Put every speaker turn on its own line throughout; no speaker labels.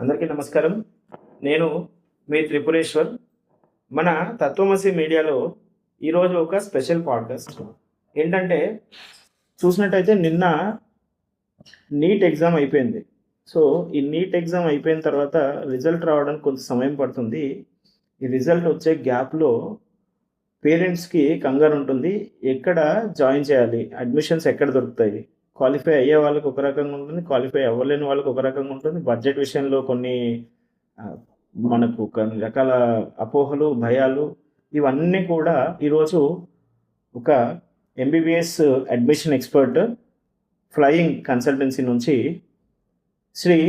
అందరికీ నమస్కారం. నేను మీ త్రిపురేశ్వర్. మన తత్వమసి మీడియాలో ఈరోజు ఒక స్పెషల్ పాడ్కాస్ట్. ఏంటంటే చూసినట్టయితే నిన్న నీట్ ఎగ్జామ్ అయిపోయింది. సో ఈ నీట్ ఎగ్జామ్ అయిపోయిన తర్వాత రిజల్ట్ రావడానికి కొంత సమయం పడుతుంది. ఈ రిజల్ట్ వచ్చే గ్యాప్లో పేరెంట్స్కి కంగారు ఉంటుంది. ఎక్కడ జాయిన్ చేయాలి, అడ్మిషన్స్ ఎక్కడ దొరుకుతాయి, క్వాలిఫై అయ్యే వాళ్ళకి ఒక రకంగా ఉంటుంది, క్వాలిఫై అవ్వలేని వాళ్ళకి ఒక రకంగా ఉంటుంది. బడ్జెట్ విషయంలో కొన్ని మనకు కొన్ని రకాల అపోహలు, భయాలు ఇవన్నీ కూడా ఈరోజు ఒక MBBS admission expert flying consultancy నుంచి శ్రీ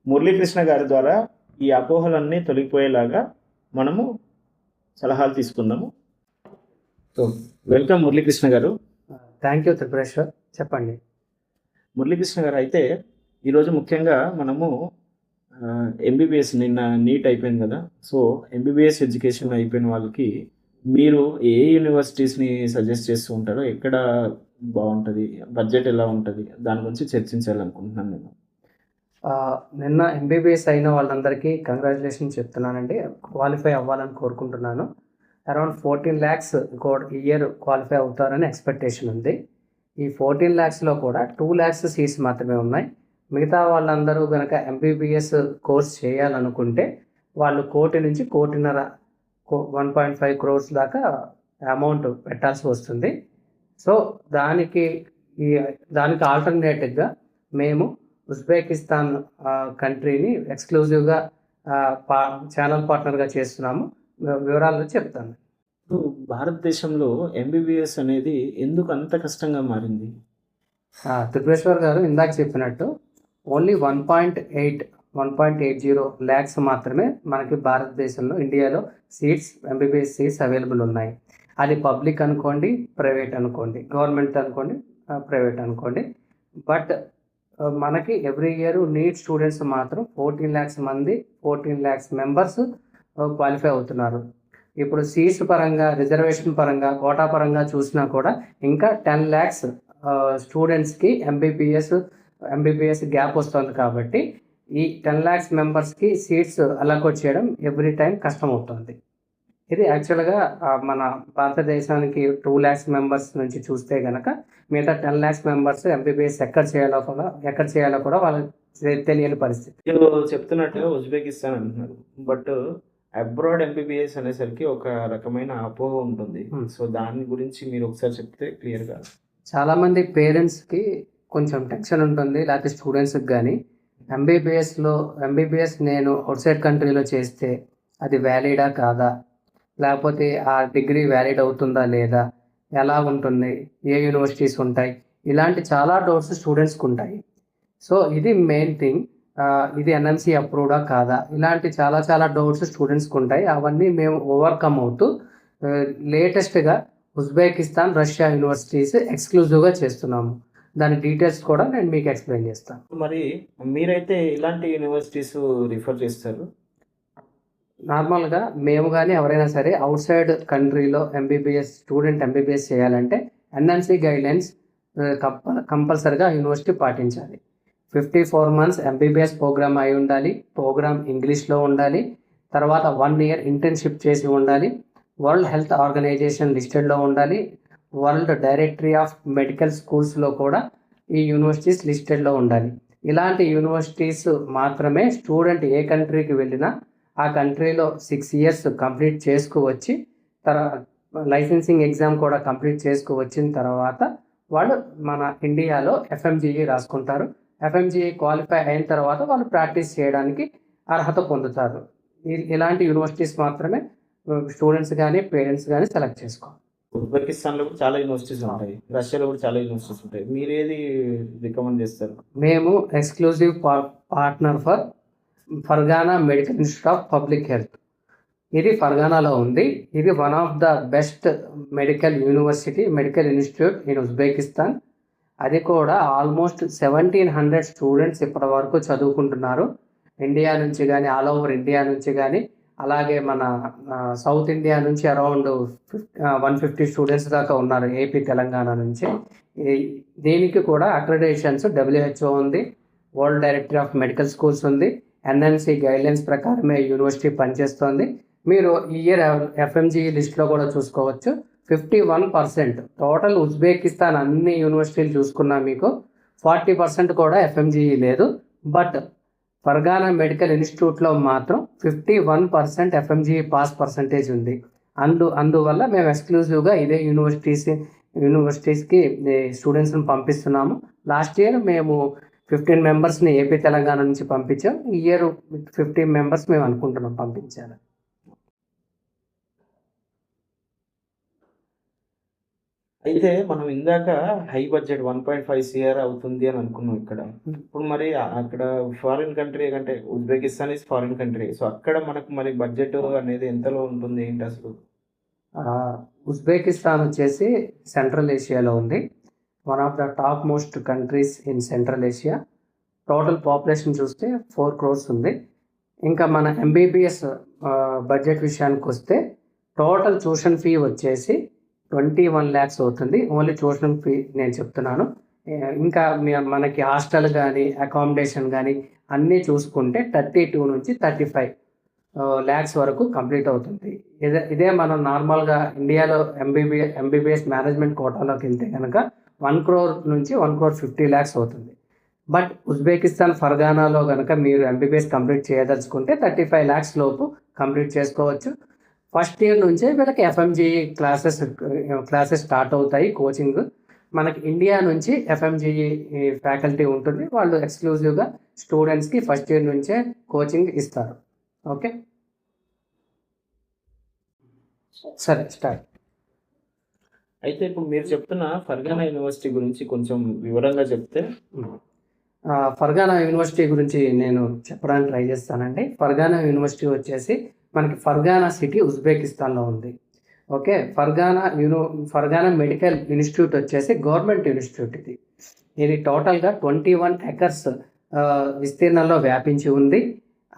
మురళీకృష్ణ గారి ద్వారా ఈ అపోహలన్నీ తొలగిపోయేలాగా మనము సలహాలు తీసుకుందాము. సో వెల్కమ్ మురళీకృష్ణ గారు.
Thank you Tripureshwar. చెప్పండి
మురళీకృష్ణ గారు. అయితే ఈరోజు ముఖ్యంగా మనము ఎంబీబీఎస్ నిన్న నీట్ అయిపోయింది కదా. సో ఎంబీబీఎస్ ఎడ్యుకేషన్ అయిపోయిన వాళ్ళకి మీరు ఏ యూనివర్సిటీస్ని సజెస్ట్ చేస్తూ ఉంటారో, ఎక్కడ బాగుంటుంది, బడ్జెట్ ఎలా ఉంటుంది, దాని గురించి చర్చించాలనుకుంటున్నాను నేను.
నిన్న ఎంబీబీఎస్ అయిన వాళ్ళందరికీ కంగ్రాచులేషన్ చెప్తున్నానండి. క్వాలిఫై అవ్వాలని కోరుకుంటున్నాను. అరౌండ్ 14 lakhs ఇయర్ క్వాలిఫై అవుతారని ఎక్స్పెక్టేషన్ ఉంది. ఈ 14 lakhsలో కూడా 2 lakhs సీట్స్ మాత్రమే ఉన్నాయి. మిగతా వాళ్ళందరూ కనుక ఎంబీబీఎస్ కోర్స్ చేయాలనుకుంటే వాళ్ళు 1 కోటి నుంచి 1.5 crores దాకా అమౌంట్ పెట్టాల్సి వస్తుంది. సో దానికి ఆల్టర్నేటివ్గా మేము ఉజ్బెకిస్తాన్ కంట్రీని ఎక్స్క్లూజివ్గా ఛానల్ పార్ట్నర్గా చేస్తున్నాము. వివరాలు చెప్తాను.
భారతదేశంలో ఎంబీబీఎస్ అనేది ఎందుకు అంత కష్టంగా మారింది?
త్రిపురేశ్వర్ గారు ఇందాక చెప్పినట్టు ఓన్లీ 1.80 lakhs మాత్రమే మనకి భారతదేశంలో, ఇండియాలో ఎంబీబీఎస్ సీట్స్ అవైలబుల్ ఉన్నాయి. అది పబ్లిక్ అనుకోండి, ప్రైవేట్ అనుకోండి, గవర్నమెంట్ అనుకోండి, ప్రైవేట్ అనుకోండి. బట్ మనకి ఎవ్రీ ఇయర్ నీట్ స్టూడెంట్స్ మాత్రం 14 lakhs మెంబర్స్ క్వాలిఫై అవుతున్నారు. ఇప్పుడు సీట్స్ పరంగా, రిజర్వేషన్ పరంగా, కోటా పరంగా చూసినా కూడా ఇంకా 10 lakhs స్టూడెంట్స్కి ఎంబీబీఎస్ గ్యాప్ వస్తుంది. కాబట్టి ఈ 10 lakhs మెంబర్స్కి సీట్స్ అలాట్ చేయడం ఎవ్రీ టైం కష్టం అవుతుంది. ఇది యాక్చువల్గా మన భారతదేశానికి 2 lakhs మెంబర్స్ నుంచి చూస్తే కనుక మిగతా 10 lakhs మెంబర్స్ ఎంబీబీఎస్ ఎక్కడ చేయాలో కూడా వాళ్ళకి తెలియని పరిస్థితి.
చెప్తున్నట్టుగా ఉజ్బెకిస్తాన్ అంటున్నారు, బట్ అబ్రాడ్ ఎంబీబీఎస్ అనేసరికి ఒక రకమైన అపోహ ఉంటుంది. సో దాని గురించి మీరు ఒకసారి చెప్తే క్లియర్గా.
చాలామంది పేరెంట్స్కి కొంచెం టెన్షన్ ఉంటుంది, లేకపోతే స్టూడెంట్స్కి కానీ ఎంబీబీఎస్ నేను అవుట్ సైడ్ కంట్రీలో చేస్తే అది వ్యాలిడా కాదా, లేకపోతే ఆ డిగ్రీ వ్యాలిడ్ అవుతుందా లేదా, ఎలా ఉంటుంది, ఏ యూనివర్సిటీస్ ఉంటాయి, ఇలాంటి చాలా డౌట్స్ స్టూడెంట్స్కి ఉంటాయి. సో ఇది మెయిన్ థింగ్. ఇది ఎన్ఎంసీ అప్రూవ్డా కాదా, ఇలాంటి చాలా డౌట్స్ స్టూడెంట్స్కి ఉంటాయి. అవన్నీ మేము ఓవర్కమ్ అవుతూ లేటెస్ట్గా ఉజ్బెకిస్తాన్, రష్యా యూనివర్సిటీస్ ఎక్స్క్లూజివ్గా చేస్తున్నాము. దాని డీటెయిల్స్ కూడా నేను మీకు ఎక్స్ప్లెయిన్ చేస్తాను.
మరి మీరైతే ఇలాంటి యూనివర్సిటీస్ రిఫర్ చేస్తారు?
నార్మల్గా మేము కానీ ఎవరైనా సరే అవుట్ సైడ్ కంట్రీలో ఎంబీబీఎస్ చేయాలంటే ఎన్ఎంసీ గైడ్లైన్స్ కంపల్సరిగా యూనివర్సిటీ పాటించాలి. 54 months ఎంబీబీఎస్ ప్రోగ్రామ్ అయి ఉండాలి, ప్రోగ్రామ్ ఇంగ్లీష్లో ఉండాలి, తర్వాత 1 year ఇంటర్న్షిప్ చేసి ఉండాలి, వరల్డ్ హెల్త్ ఆర్గనైజేషన్ లిస్టెడ్లో ఉండాలి, వరల్డ్ డైరెక్టరీ ఆఫ్ మెడికల్ స్కూల్స్లో కూడా ఈ యూనివర్సిటీస్ లిస్టెడ్లో ఉండాలి. ఇలాంటి యూనివర్సిటీస్ మాత్రమే స్టూడెంట్ ఏ కంట్రీకి వెళ్ళినా ఆ కంట్రీలో 6 years కంప్లీట్ చేసుకువచ్చి లైసెన్సింగ్ ఎగ్జామ్ కూడా కంప్లీట్ చేసుకువచ్చిన తర్వాత వాళ్ళు మన ఇండియాలో ఎఫ్ఎంజీఈ రాసుకుంటారు. ఎఫ్ఎంజీఈ క్వాలిఫై అయిన తర్వాత వాళ్ళు ప్రాక్టీస్ చేయడానికి అర్హత పొందుతారు. ఇలాంటి యూనివర్సిటీస్ మాత్రమే స్టూడెంట్స్ కానీ పేరెంట్స్ కానీ సెలెక్ట్ చేసుకోవాలి.
ఉజ్బెకిస్తాన్లో కూడా చాలా యూనివర్సిటీస్ ఉంటాయి, రష్యాలో కూడా చాలా యూనివర్సిటీస్ ఉంటాయి. మీరు ఏది రికమెండ్ చేస్తారు?
మేము exclusive partner for Fergana medical institute of public health. ఇది ఫర్గానాలో ఉంది. ఇది one of the best medical institute in Uzbekistan. అది కూడా ఆల్మోస్ట్ 1700 స్టూడెంట్స్ ఇప్పటి వరకు చదువుకుంటున్నారు. ఇండియా నుంచి కానీ, ఆల్ ఓవర్ ఇండియా నుంచి కానీ, అలాగే మన సౌత్ ఇండియా నుంచి అరౌండ్ 150 స్టూడెంట్స్ దాకా ఉన్నారు, ఏపీ తెలంగాణ నుంచి. దీనికి కూడా అక్రెడిటేషన్స్ WHO ఉంది, world directory of medical schools ఉంది, ఎన్ఎంసి గైడ్లైన్స్ ప్రకారమే యూనివర్సిటీ పనిచేస్తోంది. మీరు ఈ ఇయర్ ఎఫ్ఎంజీ లిస్ట్లో కూడా చూసుకోవచ్చు. 51% టోటల్ ఉజ్బెకిస్తాన్ అన్ని యూనివర్సిటీలు చూసుకున్నా మీకు 40% కూడా ఎఫ్ఎంజీ లేదు. బట్ ఫర్గానా మెడికల్ ఇన్స్టిట్యూట్లో మాత్రం 51% ఎఫ్ఎంజీ పాస్ పర్సంటేజ్ ఉంది. అందువల్ల మేము ఎక్స్క్లూజివ్గా ఇదే యూనివర్సిటీస్కి స్టూడెంట్స్ని పంపిస్తున్నాము. లాస్ట్ ఇయర్ మేము 15 మెంబర్స్ని ఏపీ తెలంగాణ నుంచి పంపించాం. ఈ ఇయర్ 15 మెంబర్స్ మేము అనుకుంటున్నాం పంపించాలి.
అయితే మనం ఇందాక హై బడ్జెట్ 1.5 CR అవుతుంది అని అనుకున్నాం ఇక్కడ. ఇప్పుడు మరి అక్కడ ఫారిన్ కంట్రీ అంటే Uzbekistan is foreign country. So అక్కడ మనకు మరి బడ్జెట్ అనేది ఎంతలో ఉంటుంది ఏంటి అసలు?
ఉజ్బెకిస్తాన్ వచ్చేసి సెంట్రల్ ఏషియాలో ఉంది. One of the top most countries in central Asia. Total population చూస్తే 4 crores ఉంది. ఇంకా మన ఎంబీబీఎస్ బడ్జెట్ విషయానికి వస్తే టోటల్ ట్యూషన్ ఫీ వచ్చేసి 21 lakhs అవుతుంది. ఓన్లీ ట్యూషన్ ఫీ నేను చెప్తున్నాను. ఇంకా మనకి హాస్టల్ కానీ అకామిడేషన్ కానీ అన్నీ చూసుకుంటే 32 నుంచి 35 lakhs వరకు కంప్లీట్ అవుతుంది. ఇదే మనం నార్మల్గా ఇండియాలో ఎంబీబీఎస్ మేనేజ్మెంట్ కోటాలోకి వెళ్తే కనుక 1 crore నుంచి 1.50 lakhs అవుతుంది. బట్ ఉజ్బెకిస్తాన్ ఫర్గానాలో కనుక మీరు ఎంబీబీఎస్ కంప్లీట్ చేయదలుచుకుంటే 35 lakhs లోపు కంప్లీట్ చేసుకోవచ్చు. ఫస్ట్ ఇయర్ నుంచే వీళ్ళకి ఎఫ్ఎంజీ క్లాసెస్ స్టార్ట్ అవుతాయి. కోచింగ్ మనకి ఇండియా నుంచి ఎఫ్ఎంజీ ఫ్యాకల్టీ ఉంటుంది. వాళ్ళు ఎక్స్క్లూజివ్గా స్టూడెంట్స్కి ఫస్ట్ ఇయర్ నుంచే కోచింగ్ ఇస్తారు. ఓకే, సరే స్టార్ట్.
అయితే ఇప్పుడు మీరు చెప్తున్న ఫర్గానా యూనివర్సిటీ గురించి కొంచెం వివరంగా చెప్తే.
ఫర్గానా యూనివర్సిటీ గురించి నేను చెప్పడానికి ట్రై చేస్తానండి. ఫర్గానా యూనివర్సిటీ వచ్చేసి మనకి ఫర్గానా సిటీ ఉజ్బెకిస్తాన్లో ఉంది. ఓకే, ఫర్గానా మెడికల్ ఇన్స్టిట్యూట్ వచ్చేసి గవర్నమెంట్ ఇన్స్టిట్యూట్. ఇది టోటల్గా 21 acres విస్తీర్ణంలో వ్యాపించి ఉంది.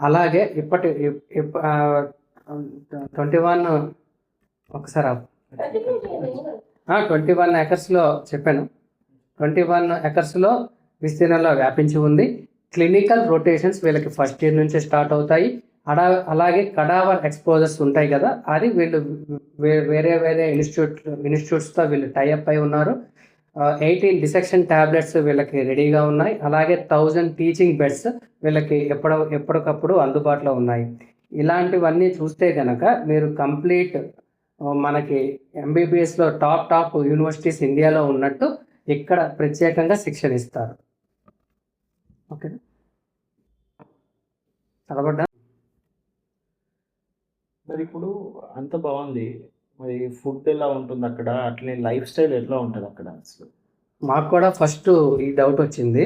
అలాగే 21 ఒకసారి 21 acresలో చెప్పాను. 21 acresలో విస్తీర్ణంలో వ్యాపించి ఉంది. క్లినికల్ రొటేషన్స్ వీళ్ళకి ఫస్ట్ ఇయర్ నుంచే స్టార్ట్ అవుతాయి. అలాగే కడావర్ ఎక్స్పోజర్స్ ఉంటాయి కదా, అది వీళ్ళు వేరే ఇన్స్టిట్యూట్స్తో వీళ్ళు టైఅప్ అయి ఉన్నారు. 18 డిసెక్షన్ ట్యాబ్లెట్స్ వీళ్ళకి రెడీగా ఉన్నాయి. అలాగే 1000 టీచింగ్ బెడ్స్ వీళ్ళకి ఎప్పటికప్పుడు అందుబాటులో ఉన్నాయి. ఇలాంటివన్నీ చూస్తే కనుక మీరు కంప్లీట్ మనకి ఎంబీబీఎస్లో టాప్ యూనివర్సిటీస్ ఇండియాలో ఉన్నట్టు ఇక్కడ ప్రత్యేకంగా శిక్షణ ఇస్తారు. ఓకే, కాబట్టి
మరి ఇప్పుడు అంత బాగుంది, మరి ఫుడ్ ఎలా ఉంటుంది అక్కడ, అట్లనే లైఫ్ స్టైల్ ఎట్లా ఉంటుంది అక్కడ అసలు?
మాకు కూడా ఫస్ట్ ఈ డౌట్ వచ్చింది.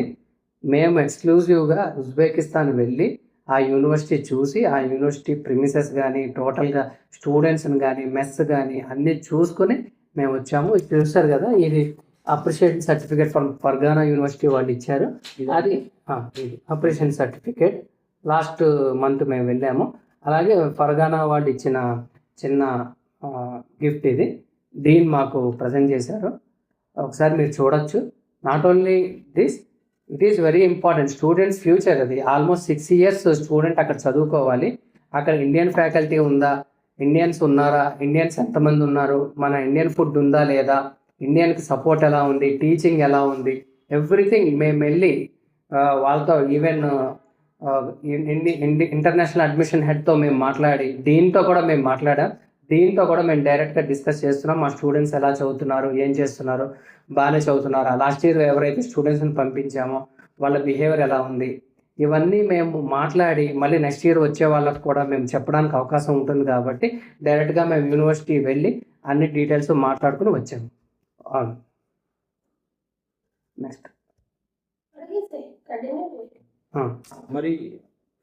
మేము ఎక్స్క్లూజివ్గా ఉజ్బెకిస్తాన్ వెళ్ళి ఆ యూనివర్సిటీ చూసి ఆ యూనివర్సిటీ ప్రిమిసెస్ కానీ టోటల్గా స్టూడెంట్స్ని కానీ మెస్ కానీ అన్నీ చూసుకొని మేము వచ్చాము. ఇది చూస్తారు కదా, ఇది అప్రిషియేషన్ సర్టిఫికేట్ ఫ్రమ్ ఫర్గానా యూనివర్సిటీ వాళ్ళు ఇచ్చారు. అది ఇది అప్రిషియేషన్ సర్టిఫికేట్. లాస్ట్ మంత్ మేము వెళ్ళాము. అలాగే ఫర్గానా వాళ్ళు ఇచ్చిన చిన్న గిఫ్ట్ ఇది. దీన్ని మాకు ప్రజెంట్ చేశారు. ఒకసారి మీరు చూడొచ్చు. Not only this, it is very important students future. అది ఆల్మోస్ట్ 6 years స్టూడెంట్ అక్కడ చదువుకోవాలి. అక్కడ ఇండియన్ ఫ్యాకల్టీ ఉందా, ఇండియన్స్ ఉన్నారా, ఇండియన్స్ ఎంతమంది ఉన్నారు, మన ఇండియన్ ఫుడ్ ఉందా లేదా, ఇండియన్కి సపోర్ట్ ఎలా ఉంది, టీచింగ్ ఎలా ఉంది, ఎవ్రీథింగ్ మేము వెళ్ళి వాళ్ళతో ఈవెన్ ఇంటర్నేషనల్ అడ్మిషన్ హెడ్తో మేము మాట్లాడి దీంతో కూడా మేము డైరెక్ట్గా డిస్కస్ చేస్తున్నాం. మా స్టూడెంట్స్ ఎలా చదువుతున్నారు, ఏం చేస్తున్నారు, బాగానే చదువుతున్నారా, లాస్ట్ ఇయర్ ఎవరైతే స్టూడెంట్స్ని పంపించామో వాళ్ళ బిహేవియర్ ఎలా ఉంది, ఇవన్నీ మేము మాట్లాడి మళ్ళీ నెక్స్ట్ ఇయర్ వచ్చే వాళ్ళకు కూడా మేము చెప్పడానికి అవకాశం ఉంటుంది. కాబట్టి డైరెక్ట్గా మేము యూనివర్సిటీ వెళ్ళి అన్ని డీటెయిల్స్ మాట్లాడుకుని వచ్చాము. నెక్స్ట్
మరి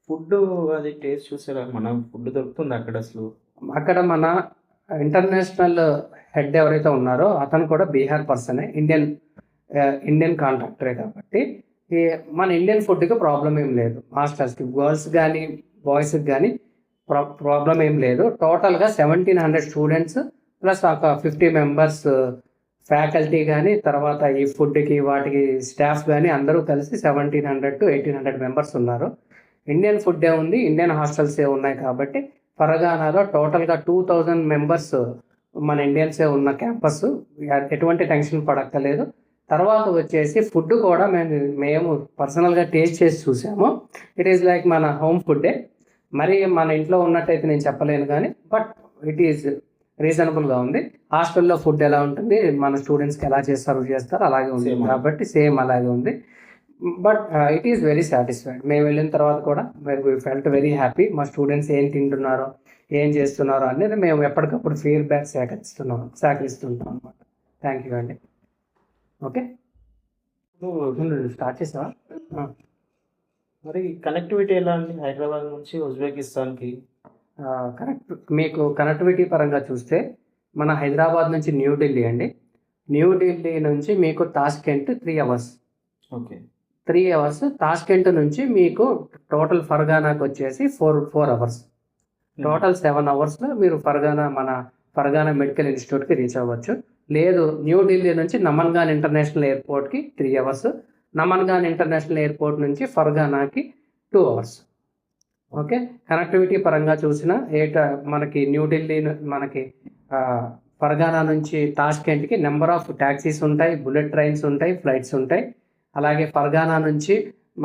ఫుడ్ అది టేస్ట్ చూసారా? మన ఫుడ్ దొరుకుతుంది అక్కడ అసలు?
అక్కడ మన ఇంటర్నేషనల్ హెడ్ ఎవరైతే ఉన్నారో అతను కూడా బీహార్ పర్సనే, ఇండియన్ కాంట్రాక్టరే. కాబట్టి మన ఇండియన్ ఫుడ్కి ప్రాబ్లం ఏం లేదు. మాస్టర్స్కి గర్ల్స్ కానీ బాయ్స్కి కానీ ప్రాబ్లం ఏం లేదు. టోటల్గా 1700 స్టూడెంట్స్ ప్లస్ ఒక 50 members ఫ్యాకల్టీ కానీ తర్వాత ఈ ఫుడ్కి వాటికి స్టాఫ్ కానీ అందరూ కలిసి 1700 to 1800 members ఉన్నారు. ఇండియన్ ఫుడ్డే ఉంది, ఇండియన్ హాస్టల్సే ఉన్నాయి కాబట్టి ఫర్గానాలో టోటల్గా 2000 మెంబర్స్ మన ఇండియన్సే ఉన్న క్యాంపస్. ఎటువంటి టెన్షన్ పడక్కలేదు. తర్వాత వచ్చేసి ఫుడ్ కూడా మేము పర్సనల్గా టేస్ట్ చేసి చూసాము. ఇట్ ఈస్ లైక్ మన హోమ్ ఫుడ్డే. మరి మన ఇంట్లో ఉన్నట్టయితే నేను చెప్పలేను కానీ బట్ ఇట్ ఈస్ రీజనబుల్గా ఉంది. హాస్టల్లో ఫుడ్ ఎలా ఉంటుంది, మన స్టూడెంట్స్కి ఎలా సర్వ్ చేస్తారు అలాగే ఉంది
Same.
కాబట్టి సేమ్ అలాగే ఉంది. But it is very satisfied. మేము వెళ్ళిన తర్వాత కూడా వి ఫెల్ట్ వెరీ హ్యాపీ. మా స్టూడెంట్స్ ఏం తింటున్నారో ఏం చేస్తున్నారో అనేది మేము ఎప్పటికప్పుడు ఫీడ్బ్యాక్ సేకరిస్తుంటాం అనమాట. థ్యాంక్ యూ అండి. ఓకే, స్టార్ట్ చేసావా?
మరి కనెక్టివిటీ ఎలా అండి హైదరాబాద్ నుంచి ఉజ్బెకిస్తాన్కి?
కరెక్ట్. మీకు కనెక్టివిటీ పరంగా చూస్తే మన హైదరాబాద్ నుంచి న్యూఢిల్లీ అండి. న్యూఢిల్లీ నుంచి మీకు Tashkent 3 hours.
Okay,
3 hours. Tashkent నుంచి మీకు టోటల్ ఫర్గానాకి వచ్చేసి 4 అవర్స్. టోటల్ 7 అవర్స్లో మీరు మన ఫర్గానా మెడికల్ ఇన్స్టిట్యూట్కి రీచ్ అవ్వచ్చు. లేదు, న్యూఢిల్లీ నుంచి నమన్గాన్ ఇంటర్నేషనల్ ఎయిర్పోర్ట్కి 3 అవర్స్. నమన్గాన్ ఇంటర్నేషనల్ ఎయిర్పోర్ట్ నుంచి ఫర్గానాకి 2 అవర్స్. ఓకే, కనెక్టివిటీ పరంగా చూసిన మనకి న్యూఢిల్లీ మనకి ఫర్గానా నుంచి తాష్కెంట్కి నెంబర్ ఆఫ్ ట్యాక్సీస్ ఉంటాయి, బుల్లెట్ ట్రైన్స్ ఉంటాయి, ఫ్లైట్స్ ఉంటాయి. అలాగే ఫర్గానా నుంచి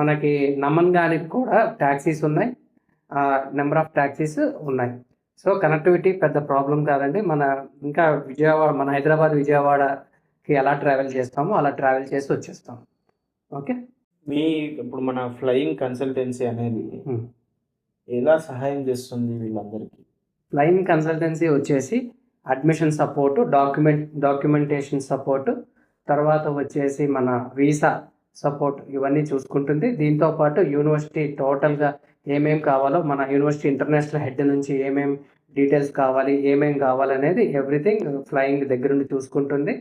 మనకి నమన్గానికి కూడా ట్యాక్సీస్ ఉన్నాయి, నెంబర్ ఆఫ్ ట్యాక్సీస్ ఉన్నాయి. సో కనెక్టివిటీ పెద్ద ప్రాబ్లం కాదండి. ఇంకా మన హైదరాబాద్ విజయవాడకి ఎలా ట్రావెల్ చేస్తామో అలా ట్రావెల్ చేసి వచ్చేస్తాం. ఓకే,
ఇప్పుడు మన ఫ్లయింగ్ కన్సల్టెన్సీ అనేది ఎలా సహాయం చేస్తుంది వీళ్ళందరికీ?
ఫ్లయింగ్ కన్సల్టెన్సీ వచ్చేసి అడ్మిషన్ సపోర్టు, డాక్యుమెంటేషన్ సపోర్టు, తర్వాత వచ్చేసి మన వీసా సపోర్ట్ ఇవన్నీ చూసుకుంటుంది. దీంతోపాటు యూనివర్సిటీ టోటల్గా ఏమేం కావాలో, మన యూనివర్సిటీ ఇంటర్నేషనల్ హెడ్ నుంచి ఏమేం డీటెయిల్స్ కావాలి, ఏమేం కావాలనేది ఎవ్రీథింగ్ ఫ్లయింగ్ దగ్గర నుండి చూసుకుంటుంది.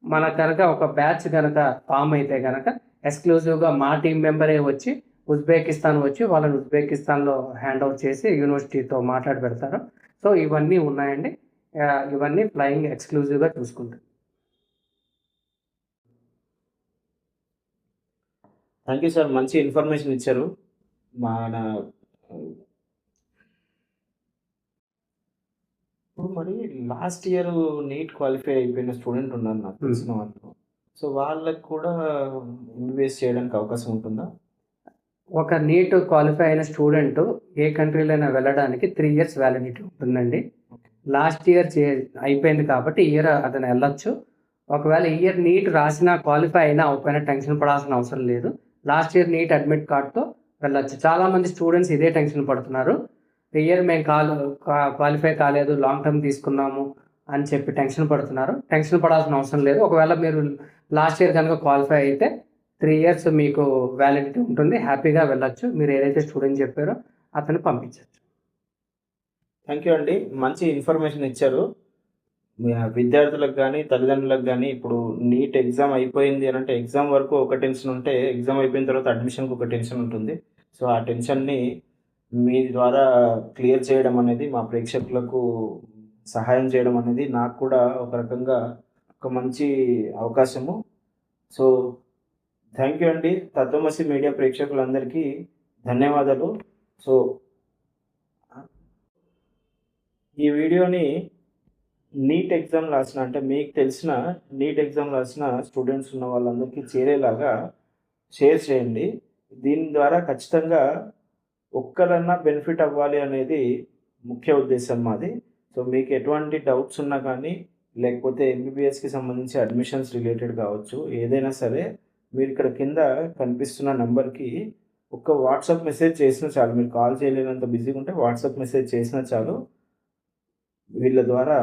మన కనుక ఒక బ్యాచ్ కనుక ఫామ్ అయితే కనుక ఎక్స్క్లూజివ్గా మా టీం మెంబరే వచ్చి ఉజ్బెకిస్తాన్ వచ్చి వాళ్ళని ఉజ్బెకిస్తాన్లో హ్యాండ్ ఓవర్ చేసి యూనివర్సిటీతో మాట్లాడి పెడతారు. సో ఇవన్నీ ఉన్నాయండి. ఇవన్నీ ఫ్లయింగ్ ఎక్స్క్లూజివ్గా చూసుకుంటుంది.
థ్యాంక్ యూ సార్, మంచి ఇన్ఫర్మేషన్ ఇచ్చారు. ఇప్పుడు మరి లాస్ట్ ఇయర్ నీట్ క్వాలిఫై అయిపోయిన స్టూడెంట్ ఉన్నారు నాకు తెలిసిన వాళ్ళు. సో వాళ్ళకి కూడా ఎంబీబీఎస్ చేయడానికి అవకాశం ఉంటుందా?
ఒక నీట్ క్వాలిఫై అయిన స్టూడెంట్ ఏ కంట్రీలో వెళ్ళడానికి 3 ఇయర్స్ వ్యాలిడిటీ ఉంటుందండి. లాస్ట్ ఇయర్ అయిపోయింది కాబట్టి ఇయర్ అతను వెళ్ళొచ్చు. ఒకవేళ ఇయర్ నీట్ రాసినా క్వాలిఫై అయినా అవ్వకపోయినా టెన్షన్ పడాల్సిన అవసరం లేదు. లాస్ట్ ఇయర్ నీట్ అడ్మిట్ కార్డ్తో వెళ్ళొచ్చు. చాలామంది స్టూడెంట్స్ ఇదే టెన్షన్ పడుతున్నారు. ఇయర్ మేము క్వాలిఫై కాలేదు, లాంగ్ టర్మ్ తీసుకున్నాము అని చెప్పి టెన్షన్ పడుతున్నారు. టెన్షన్ పడాల్సిన అవసరం లేదు. ఒకవేళ మీరు లాస్ట్ ఇయర్ కనుక క్వాలిఫై అయితే 3 ఇయర్స్ మీకు వ్యాలిడిటీ ఉంటుంది. హ్యాపీగా వెళ్ళొచ్చు. మీరు ఏదైతే స్టూడెంట్ చెప్పారో అతను పంపించవచ్చు.
థ్యాంక్ యూ అండి, మంచి ఇన్ఫర్మేషన్ ఇచ్చారు. విద్యార్థులకు కానీ తల్లిదండ్రులకు కానీ ఇప్పుడు నీట్ ఎగ్జామ్ అయిపోయింది అని అంటే ఎగ్జామ్ వరకు ఒక టెన్షన్ ఉంటే ఎగ్జామ్ అయిపోయిన తర్వాత అడ్మిషన్కి ఒక టెన్షన్ ఉంటుంది. సో ఆ టెన్షన్ని మీ ద్వారా క్లియర్ చేయడం అనేది, మా ప్రేక్షకులకు సహాయం చేయడం అనేది నాకు కూడా ఒక రకంగా ఒక మంచి అవకాశము. సో థ్యాంక్ యూ అండి. తత్వమసి మీడియా ప్రేక్షకులందరికీ ధన్యవాదాలు. సో ఈ వీడియోని నీట్ ఎగ్జామ్ రాసిన అంటే మీకు తెలిసిన నీట్ ఎగ్జామ్ రాసిన స్టూడెంట్స్ ఉన్న వాళ్ళందరికీ చేరేలాగా షేర్ చేయండి. దీని ద్వారా ఖచ్చితంగా ఒక్కరన్నా బెనిఫిట్ అవ్వాలి అనేది ముఖ్య ఉద్దేశం మాది. సో మీకు ఎటువంటి డౌట్స్ ఉన్నా కానీ, లేకపోతే ఎంబీబీఎస్కి సంబంధించి అడ్మిషన్స్ రిలేటెడ్ కావచ్చు, ఏదైనా సరే మీరు ఇక్కడ కింద కనిపిస్తున్న నెంబర్కి ఒక వాట్సాప్ మెసేజ్ చేసినా చాలు. మీరు కాల్ చేయలేనంత బిజీగా ఉంటే వాట్సాప్ మెసేజ్ చేసినా చాలు. వీళ్ళ ద్వారా,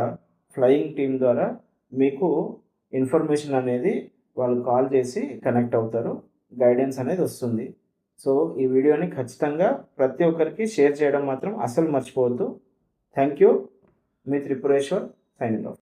ఫ్లయింగ్ టీం ద్వారా మీకు ఇన్ఫర్మేషన్ అనేది వాళ్ళు కాల్ చేసి కనెక్ట్ అవుతారు, గైడెన్స్ అనేది వస్తుంది. సో ఈ వీడియోని ఖచ్చితంగా ప్రతి ఒక్కరికి షేర్ చేయడం మాత్రం అసలు మర్చిపోవద్దు. Thank you. మీ త్రిపురేశ్వర్ సైనింగ్ ఆఫ్.